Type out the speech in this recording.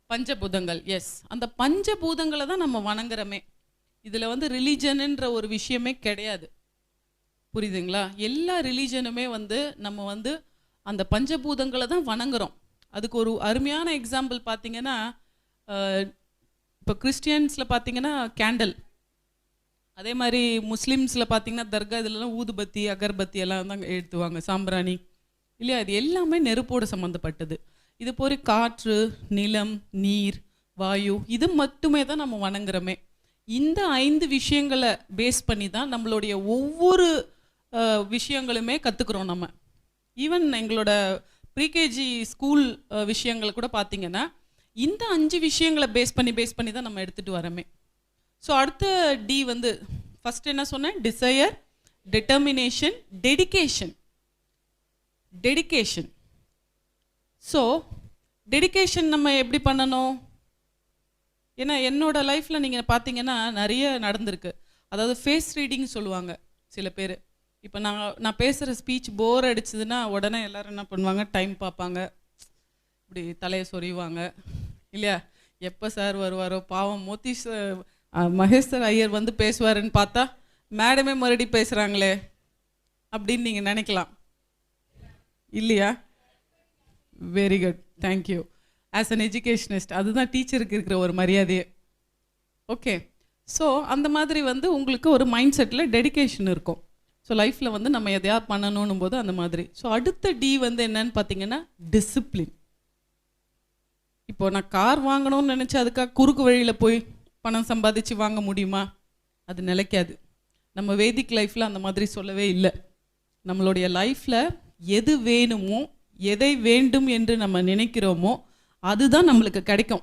பஞ்சபூதங்கள். எஸ், அந்த பஞ்சபூதங்களை தான் நம்ம வணங்குறோமே. இதில் வந்து ரிலீஜன்ன்ற ஒரு விஷயமே கிடையாது. புரியுதுங்களா? எல்லா ரிலீஜனுமே வந்து நம்ம வந்து அந்த பஞ்சபூதங்களை தான் வணங்குறோம். அதுக்கு ஒரு அருமையான எக்ஸாம்பிள் பார்த்தீங்கன்னா, இப்போ கிறிஸ்டியன்ஸில் பார்த்தீங்கன்னா கேண்டல், அதே மாதிரி முஸ்லீம்ஸில் பார்த்தீங்கன்னா தர்கா, இதெல்லாம் ஊதுபத்தி அகர்பத்தி எல்லாம் தான் எழுத்துவாங்க, சாம்பிராணி இல்லையா? இது எல்லாமே நெருப்போடு சம்மந்தப்பட்டது. இது போய் காற்று, நிலம், நீர், வாயு, இது மட்டுமே தான் நம்ம வணங்குறோமே. இந்த 5 விஷயங்களை பேஸ் பண்ணி தான் நம்மளுடைய ஒவ்வொரு விஷயங்களுமே கற்றுக்குறோம். நம்ம ஈவன் எங்களோட ப்ரீகேஜி ஸ்கூல் விஷயங்களை கூட பார்த்திங்கன்னா இந்த 5 விஷயங்களை பேஸ் பண்ணி தான் நம்ம எடுத்துகிட்டு வரோமே. ஸோ அடுத்த டி வந்து ஃபஸ்ட் என்ன சொன்னேன்? Desire, determination, dedication. So dedication நம்ம எப்படி பண்ணணும்? ஏன்னா என்னோட லைஃப்பில் நீங்கள் பார்த்தீங்கன்னா நிறைய நடந்திருக்கு. அதாவது ஃபேஸ் ரீடிங் சொல்லுவாங்க சில பேர். இப்போ நான் பேசுகிற ஸ்பீச் போர் அடிச்சதுன்னா உடனே எல்லோரும் என்ன பண்ணுவாங்க? டைம் பார்ப்பாங்க, இப்படி தலையை சொறிவாங்க இல்லையா? எப்போ சார் வருவாரோ, பாவம் மகேஷ் சார் ஐயர் வந்து பேசுவாருன்னு பார்த்தா மேடமே மறுபடி பேசுகிறாங்களே அப்படின்னு நீங்கள் நினைக்கலாம் இல்லையா? Very good, thank you. As an educationist அதுதான் டீச்சருக்கு இருக்கிற ஒரு மரியாதையே. ஓகே, ஸோ அந்த மாதிரி வந்து உங்களுக்கு ஒரு மைண்ட் செட்டில் டெடிகேஷன் இருக்கும். ஸோ லைஃப்பில் வந்து நம்ம எதையா பண்ணணும் போது அந்த மாதிரி. ஸோ அடுத்த டி வந்து என்னன்னு பார்த்தீங்கன்னா டிசிப்ளின். இப்போ நான் கார் வாங்கணும்னு நினச்சி அதுக்காக குறுக்கு வழியில் போய் பணம் சம்பாதிச்சு வாங்க முடியுமா? அது நிலைக்காது. நம்ம வேதிக் லைஃப்பில் அந்த மாதிரி சொல்லவே இல்லை. நம்மளுடைய லைஃப்பில் எது வேணுமோ, எதை வேண்டும் என்று நம்ம நினைக்கிறோமோ அதுதான் நம்மளுக்கு கிடைக்கும்.